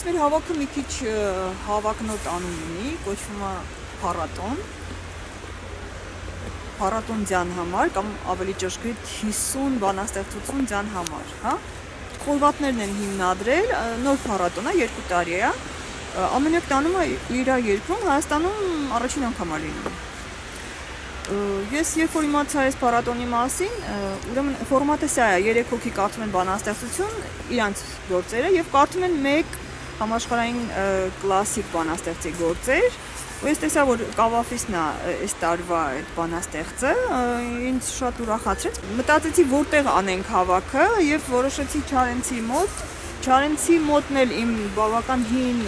մեր հավաքը մի քիչ հավակնոտ անուն ունի, կոչվում է փառատոն ձյան համար կամ ավելի ճշգրիտ 50 բանաստեղծություն ձյան համար, հա։ Խորվաթներն են հիմնադրել, նոր փառատոն է, 2 տարի է։ Ամենակ տանում է իր երկրում, Հայաստանում առաջին անգամ է լինում։ Ես երբ որ իմացա այս փառատոնի մասին, ուրեմն ֆորմատը սա է, 3 հոգի կարդում են բանաստեղծություն, իրանց գործերը եւ կարդում են մեկ համաշխարհային կլասիկ բանաստեղծի գործեր, ու ես տեսա, որ Կավաֆիսն է այս տարվա այդ բանաստեղծը, ինձ շատ ուրախացրեց։ Մտածեցի, որտեղ անենք հավաքը եւ որոշեցի Չարենցի մոտն էլ իմ բավական հին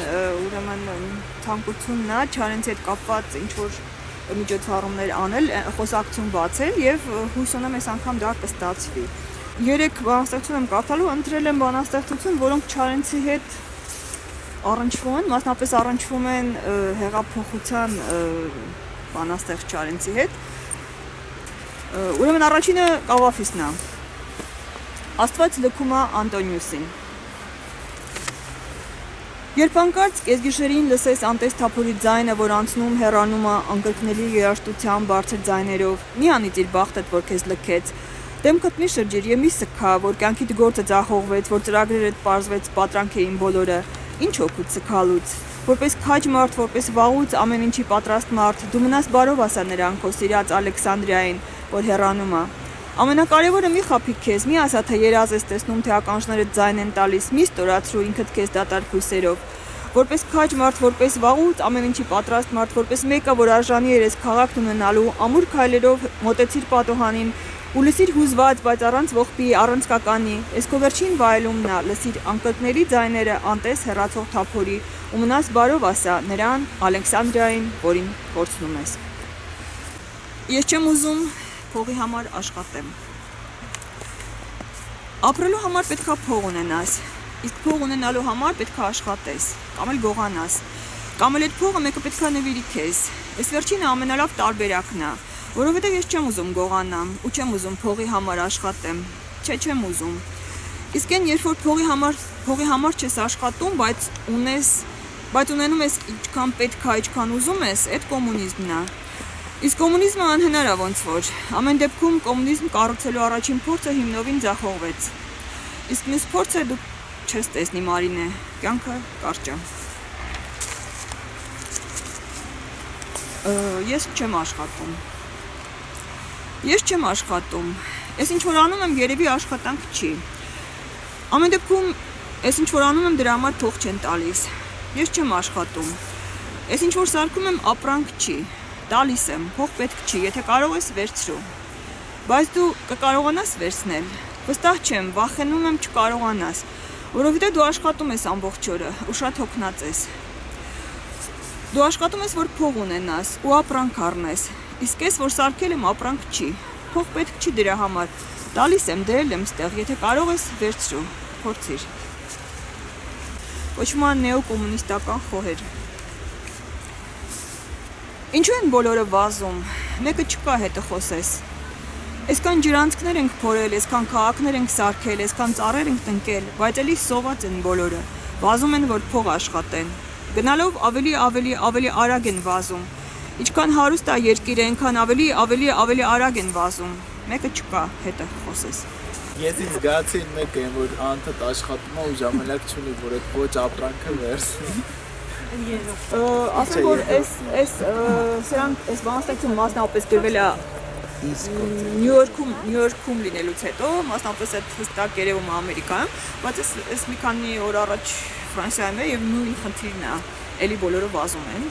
ուրեմն ցանկությունն է, Չարենցի հետ կապված ինչ որ միջոցառումներ անել, խոսակցություն բացել եւ հույս ունեմ այս անգամ դա կստացվի։ 3 բանաստեղծություն եմ կարդալու, ընտրել եմ բանաստեղծություն, որոնք Չարենցի հետ առնչվում են, մասնապես առնչվում են հեղափոխության բանաստեղծ Չարենցի հետ։ Ուրեմն առաջինը Կավաֆիսն է։ Աստված լքում է Անտոնիուսին։ Երբ անկարծ կեսգիշերին լսես անտես թափորի ձայնը, որ անցնում հեռանում է անկրկնելի երաժշտությամբ բարձր ձայներով, մի անից իր բախտդ, որ քեզ լքեց, դեմքդ մի շրջիր եւ մի սքա, որ կյանքիդ գործը ձախողվեց, որ ծրագրերդ պարզվեց պատրանք էին բոլորը, ինչ օգուտ սքալուց, որպես քաջ մարդ, որպես վաղուց ամեն ինչի պատրաստ մարդ, դու մնաս բարով ասա նրան քո սիրած Ալեքսանդրիային, որ հեռանում է։ Ամենակարևորը մի խափիկ քեզ, մի ասա թե երազ ես տեսնում, թե ականջները ձայն են տալիս, մի ստորացրու ինքդ քեզ դատարկ հույսերով, որպես քաջ մարդ, որպես վաղուց ամեն ինչի պատրաստ մարդ, որպես մեկը, որ արժանի էր այս քաղաքն ունենալու, ամուր քայլերով մոտեցիր պատոհանին ու լսիր հուզված, բայց առանց ողբի, առանց կականի, այս քո վերջին վայելումն է, լսիր անկրկնելի ձայները անտես հեռացող թափորի ու մնաս բարով ասա նրան Ալեքսանդրիային, որին կորցնում ես։ Ես չեմ ուզում փողի համար աշխատեմ։ Ապրելու համար պետք է փող ունենաս, իսկ փող ունենալու համար պետք է աշխատես, կամ էլ գողանաս, կամ էլ այդ փողը մեկը պետք է նվիրի քեզ։ Այս վերջինը ամենալավ տարբերակն է, որովհետև ես չեմ ուզում գողանամ ու չեմ ուզում փողի համար աշխատեմ, չեմ ուզում։ Իսկ այն երբ որ փողի համար չես աշխատում, բայց ունենում ես ինչքան պետք է, ինչքան ուզում ես, այդ կոմունիզմն է։ Իսկ կոմունիզմը անհնար է ոնց որ, ամեն դեպքում կոմունիզմ կառուցելու առաջին փորձը հիմնովին ձախողվեց։ Իսկ մյուս փորձը դու չես տեսնի Մարինե, կյանքը կարճ է։ Ես չեմ աշխատում։ Ես ինչ որ անում եմ, երևի աշխատանք չի։ Ամեն դեպքում, ես ինչ որ անում եմ, դրա համար թող չեն տալիս։ Ես չեմ աշխատում։ Ես ինչ որ սարքում եմ, ապրանք չի։ Տալիս եմ, փող պետք չի, եթե կարող ես վերցրու։ Բայց դու կկարողանաս վերցնել։ Վստահ չեմ, վախենում եմ չկարողանաս, որովհետև դու աշխատում ես ամբողջ օրը ու շատ հոգնած ես։ Դու աշխատում ես, որ փող ունենաս ու ապրանք առնես։ Իսկ ես, որ սարքել եմ, ապրանք չի։ Փող պետք չի դրա համար։ Տալիս եմ, դրել եմ ստեղ, եթե կարող ես վերցրու, փորձիր։ Կոչվում է նեոկոմունիստական խոհեր։ Ինչու են բոլորը վազում, մեկը չկա հետը խոսես։ Այսքան ջրանցքներ ենք փորել, այսքան քաղաքներ ենք սարքել, այսքան ծառեր ենք տնկել, բայց էլի սոված են բոլորը, վազում են, որ փող աշխատեն։ Գնալով ավելի արագ են վազում։ Ինչքան հարուստ է երկիրը, այնքան ավելի արագ են վազում։ Մեկը չկա հետը խոսես։ Ես ինձ զգացի մեկը, որ անդադ աշխատում է ու ժամանակ չունի, որ այդ ոչ ապրանքը վերցնի։ Ասեմ, որ սրանք այս բանաստեղծությունը մասնավորապես գրվել է Նյու Յորքում լինելուց հետո, մասնավորապես այդ հստակ երևում է Ամերիկայում, բայց այս մի քանի օր առաջ Ֆրանսիայում է եւ նույն խնդիրն է, էլի բոլորը վազում են։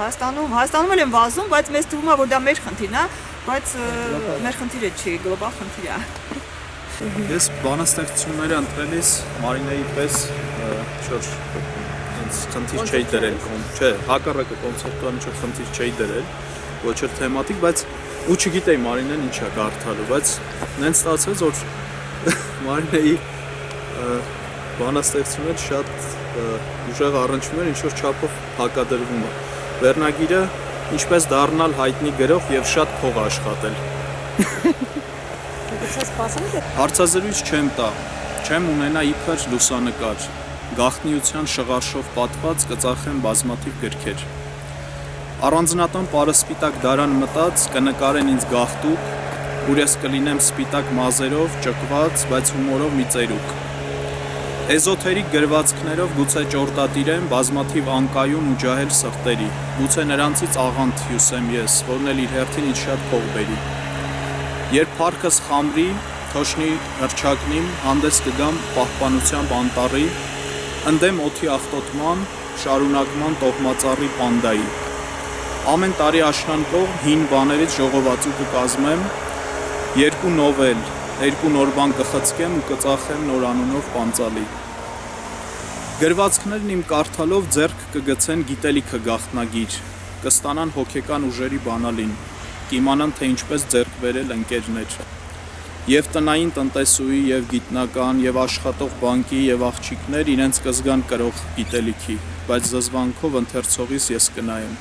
Հայաստանում էլ են վազում, բայց մեզ թվում է, որ դա մեր խնդիրն է, բայց մեր խնդիրը չի, գլոբալ խնդիր է։ Ես բանաստեղծությունները ընտրելիս Մարինեի պես շուտ խնդիր չէի դրել, չէ, հակառակը կոնցեպտուալ ինչ-որ խնդիր չէի դրել, ոչ էլ թեմատիկ, բայց ու չգիտեի Մարինեն ինչ է կարդալու, բայց նենց ստացվեց, որ Մարինեի բանաստեղծությունները շատ ուժեղ առնչվում են, ինչ-որ չափով հակադրվում է։ Վերնագիրը ինչպես դառնալ հայտնի գրող եւ շատ փող աշխատել։ Հարցազրույց չեմ տա, չեմ ունենա իբր լուսանկար։ գաղտնիության շղարշով պատված կծախեն բազմաթիվ գրքեր։ Առանձնատան պարսպիտակ դարան մտած կնկարեն ինձ գաղտուկ, ուր ես կլինեմ սպիտակ մազերով, ճկված, բայց հումորով մի ծերուկ։ Էզոթերիկ գրվածքներով գուցե ճորտատիրեմ բազմաթիվ անկայուն ու ջահել սրտերի, գուցե նրանցից աղանդ հյուսեմ ես, որն էլ իր հերթին ինձ շատ փող բերի։ Երբ փառքս խամրի, թոշնի հռչակնիմ, հանդես կգամ պահպանությամբ անտառի, ընդեմ օդի աղտոտման, շարունակման տոհմածառի պանդայի։ Ամեն տարի աշնանկող հին բաներից ժողովածու կկազմեմ, երկու նովել, երկու նոր բան կխցկեմ ու կծախեմ նոր անունով պանծալի։ Գրվածքներն իմ կարդալով ձեռք կգցեն գիտելիքը գաղտնագիր, կստանան հոգեկան ուժերի բանալին, կիմանան թե ինչպես ձեռք բերել ընկերներ։ Եվ տնային տնտեսուի, եւ գիտնական, եւ աշխատող բանկի, եւ աղջիկներ իրենց կզգան կրող գիտելիքի, բայց զզվանքով ընթերցողիս ես կնայեմ։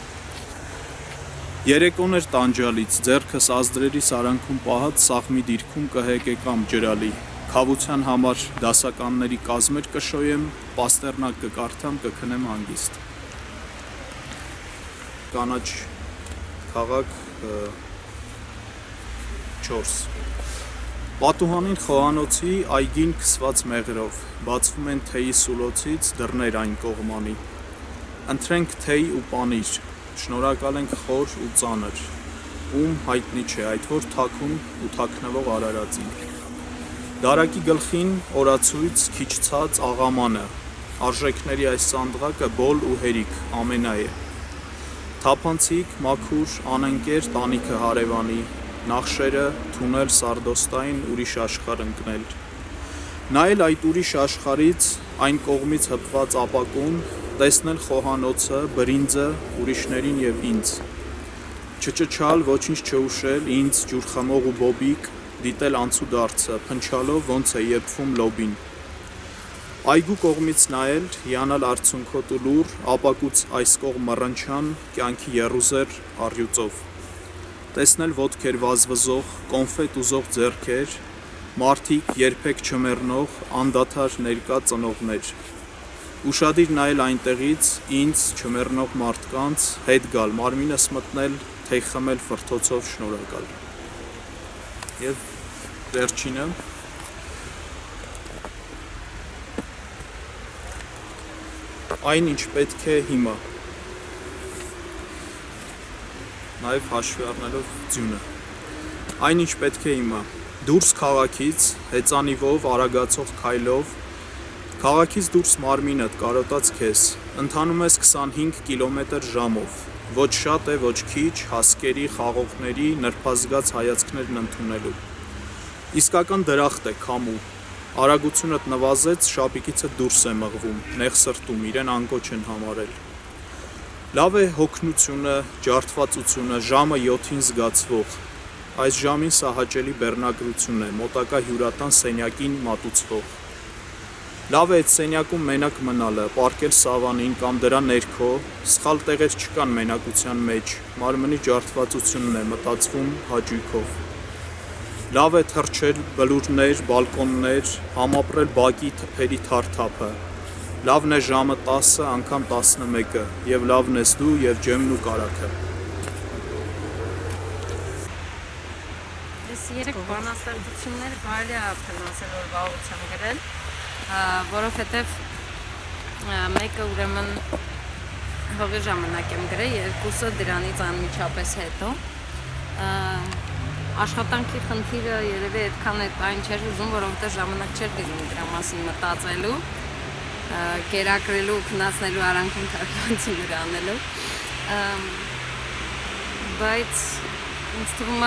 Երեկոն էր տանջալից, ձեռքս ազդրերի սարանքում պահած սաղմի դիրքում կհեկեկամ ջրալի, քավության համար դասականների կազմեր կշոյեմ, պաստերնակ կկարդամ, կքնեմ հանգիստ։ Կանաչ քաղաք 4 Պատուհանին խոհանոցի այգին քսված մեղրով, բացվում են թեյի սուլոցից դռներ այն կողմանի։ Ընտրենք թեյ ու պանիր, շնորհակալ ենք խոր ու ծանր, ում հայտնի չէ այդ որ թաքուն ու թաքնվող արարածին։ Դարակի գլխին օրացույց քիչ ցած աղամանը, արժեքների այս սանդղակը բոլ ու հերիք ամենա է։ Թափանցիկ, մաքուր, անընկեր տանիքը հարևանի, նախշերը թունել սարդոստային ուրիշ աշխարհ ընկնել։ Նայել այդ ուրիշ աշխարից այն կողմից հպված ապակուն, տեսնել խոհանոցը, բրինձը, ուրիշներին եւ ինձ։ Չճչալ, ոչինչ չուշել, ինձ ջուր խմող ու բոբիկ, դիտել անցու դարձը, փնչալով ոնց է եփվում լոբին։ Այգու կողմից նայել, հիանալ արցունքոտ ու լուր, ապակուց այս կողմ մռնչան, կյանքի եռուզեր առյուծով։ Տեսնել ոտքեր վազվզող, կոնֆետ ուզող ձեռքեր, մարդիկ երբեք չմեռնող, անդադար ներկա ծնողներ։ Ուշադիր նայել այնտեղից, ինձ չմեռնող մարդկանց, հետ գալ, մարմինս մտնել, թեյ խմել ֆրթոցով շնորհակալ։ Եվ վերջինը այն ինչ պետք է հիմա։ Նաև հաշվի առնելով ձյունը։ Այն ինչ պետք է հիմա։ Դուրս քաղաքից, հեծանիվով, արագացող քայլով, քաղաքից դուրս մարմինդ կարոտած քեզ, ընթանում ես 25 կիլոմետր ժամով, ոչ շատ է, ոչ քիչ, հասկերի, խաղողների, նրբազգաց հայացքներն ընդունելու։ Իսկական դրախտ է քամու, արագությունդ նվազեց, շապիկիցդ դուրս է մղվում, նեղ սրտում, իրեն անկոչ են համարել։ Լավ է հոգնությունը, ջարդվածությունը, ժամը 7-ին զգացվող, այս ժամին սա հաճելի բեռնագրություն է, մոտակա հյուրատան սենյակին մատուցվող։ Լավ է այդ սենյակում մենակ մնալը, պարկել սավանին կամ դրա ներքո, սխալ տեղեր չկան մենակության մեջ, մարմնի ջարդվածությունն է մտածվում հաճույքով։ Լավ է թռչել բլուրներ, բալկոններ, համապրել բակի թփերի թարթափը։ Լավն է ժամը 10, անգամ 11, եւ լավն ես դու եւ ջեմն ու կարագը։ Այս երեք բանաստեղծությունները բարի է փնասել որ վաղուց եմ գրել, որովհետեւ մեկը ուրեմն հողի ժամանակ եմ գրել, երկուսը դրանից անմիջապես հետո։ Աշխատանքի խնդիրը երևի այդքան այն չէր ուզում, որովհետեւ ժամանակ չէր գտնում դրա մասին մտածելու, կերակրելու, քննացնելու, արանքում թարգմանություններ անելու, բայց ինձ թվում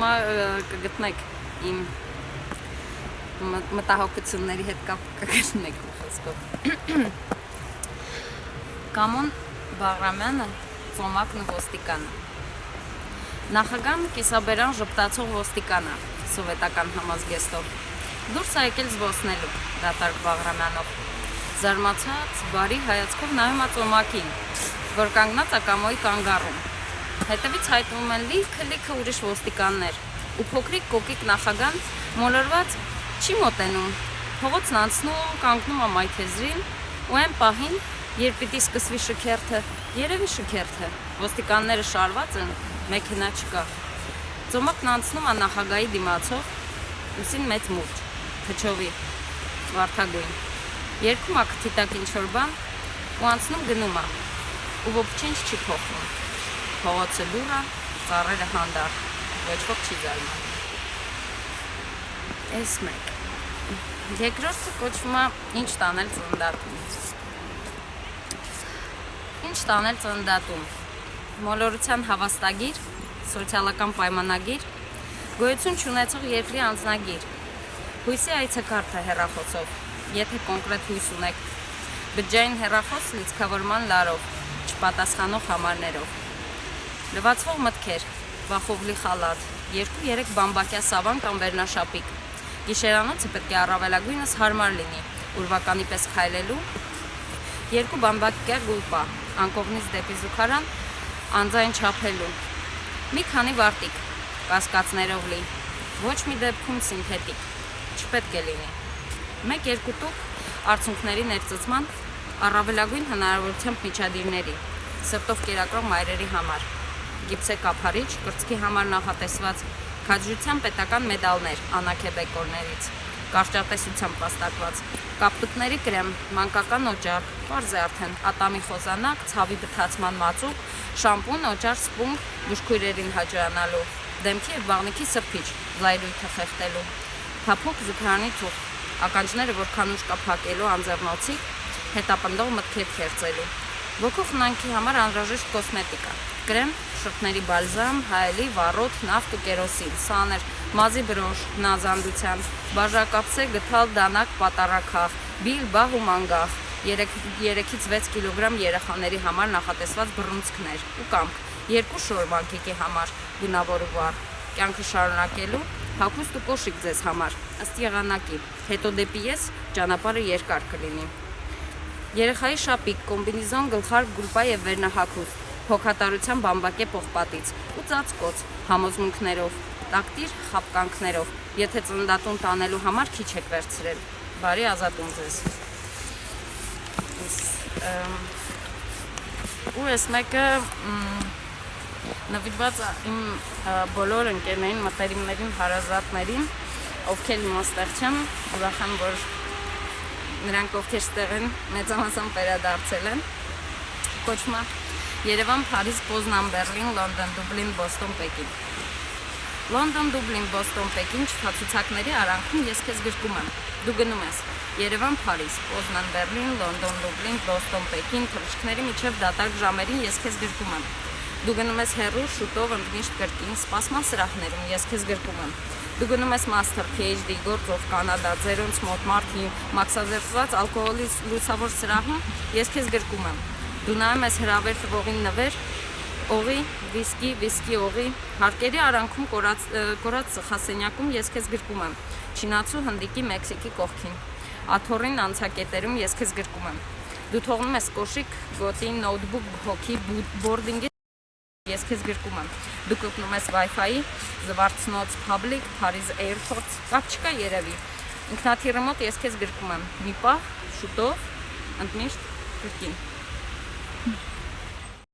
է կգտնեք իմ մտահոգությունների հետ կապ կգտնեք խոսքով։ Կամոն Բաղրամյանը, ծոմակն ու ոստիկանը։ Նախագահն կիսաբերան ժպտացող ոստիկանը, սովետական համազգեստով։ Դուրս է եկել զբոսնելու, դատարկ Բաղրամյանով։ Զարմացած, բարի հայացքով նայում է ծոմակին, որ կանգնած է կամոյի կանգառում։ Հետևից հայտնվում են լիքը ուրիշ ոստիկաններ, ու փոքրիկ կոկիկ նախագահն մոլորված Չի մոտենում, փողոցն անցնում, կանգնում է մայթեզրին ու այն պահին, երբ պիտի սկսվի շքերթը, երևի շքերթը, ոստիկանները շարված են, մեքենա չկա։ Ծոմակն անցնում է նախագահի դիմացով, ուսին մեծ մուրճ, թչովի, վարդագույն։ Երգում է քթիտակ ինչ-որ բան ու անցնում գնում է, ու ոչինչ չի փոխվում։ Փողոցը լուռ է, ծառերը հանդարտ, ոչ ոք չի զարմանում։ Էս մեկ։ Երկրորդը կոչվում է ինչ տանել ծննդատուն։ Ինչ տանել ծննդատուն։ Մոլորության հավաստագիր, սոցիալական պայմանագիր, գոյություն չունեցող երկրի անձնագիր, հույսի այցեքարտը հեռախոսով, եթե կոնկրետ հույս ունեք, բջջային հեռախոս լիցքավորման լարով, չպատասխանող համարներով, լվացվող մտքեր, վախովլի խալատ, 2-3 բամբակյա սավան կամ վերնաշապիկ, գիշերանոցը պետք է առավելագույնս հարմար լինի, ուրվականի պես քայլելու, 2 բամբակյա գուլպա, անկողնից դեպի զուգարան, անձայն չափելու, մի քանի վարտիկ, կասկածներով լի, ոչ մի դեպքում սինթետիկ, չպետք է լինի, 1-2 տուփ արցունքների ներծծման, առավելագույն հնարավորությամբ միջադիրների, սրտով կերակրող մայրերի համար, գիպսե կափարիչ, կրծքի համար նախատեսված, քաջության պետական մեդալներ անաքեբեկորներից, կարճատեսությամբ վաստակված, կապտուկների կրեմ, մանկական օճառ, պարզ է արդեն, ատամի խոզանակ, ցավի բթացման մածուկ, շամպուն, օճառ, սպունգ, բուժքույրերին հաջողանալու, դեմքի և բաղնիքի սրբիչ, զայրույթը խեղտելու, փափուկ զուգարանի թուղթ, ականջները որքան ուշ կա փակելու անձեռնոցիկ, հետապնդող մտքեր քերծելու, ոգու խնամքի համար անհրաժեշտ կոսմետիկա, կրեմ, շրթների բալզամ, հայելի, վառոդ, նավթ ու կերոսին, սաներ, մազի բրոշ, հնազանդության, բաժակապսե, գթալ, դանակ, պատարակախ, բիլ, բաղ ու մանգաղ, 3-ից 6 կիլոգրամ երեխաների համար նախատեսված բռունցքներ ու կամք, 2 շոր մանկիկի համար, գունավոր ու վառ, կյանքը շարունակելու, հագուստ ու կոշիկ ձեզ համար, ըստ եղանակի, հետո դեպի ես ճանապարհը երկար կլինի։ Երեխայի շապիկ, կոմբինիզոն, գլխարկ, գուլպա և վերնահագուստ, հոգատարության բամբակե պողպատից ու ծածկոց, համոզմունքներով, տակտիր խապկանքներով, եթե ծննդատուն տանելու համար քիչ եք վերցրել, բարի ազատում ձեզ։ Ու ես մեկը նվիրված իմ բոլոր ընկերներին, մտերիմներին, հարազատներին, ովքեր իմաստեղ չեմ, ուրախ եմ, որ նրանք ովքեր ստեղ են, մեծամասամբ վերադարձել են, կոչվում է Երևան, Փարիզ, Պոզնան, Բերլին, Լոնդոն, Դուբլին, Բոստոն, Պեկին։ Լոնդոն, Դուբլին, Բոստոն, Պեկին չփացուցակների արանքում ես քեզ գրկում եմ։ Դու գնում ես Երևան, Փարիզ, Պոզնան, Բերլին, Լոնդոն, Դուբլին, Բոստոն, Պեկին, թռիչքների միջև դատարկ ժամերին ես քեզ գրկում եմ։ Դու գնում ես հեռու, շուտով, ընդմիշտ կրկին, սպասման սրահներում ես քեզ գրկում եմ։ Դու գնում ես մաստեր, PhD, գործով, Կանադա, ձերոնց մոտ, մարդի, մաքսազերծված ալկոհոլի լուսավոր սրահում ես քեզ գրկում եմ։ Դու նայում ես հրավեր տվողին նվեր, օղի, վիսկի օղի, հարկերի արանքում կորած ծխասենյակում ես քեզ գրկում եմ, չինացու, հնդիկի, մեքսիկի կողքին, աթոռին անցակետերում ես քեզ գրկում եմ, դու թողնում ես կոշիկ, գոտի, նոութբուք, հոգի, բորդինգի, ես քեզ գրկում եմ, դու կպնում ես Wi-Fi-ի, զվարթնոց, Public, Paris Airport, կապ չկա երևի, ինքնաթիռի մոտ ես քեզ գրկում եմ, մի պահ, շուտով, ընդմիշտ, կրկին։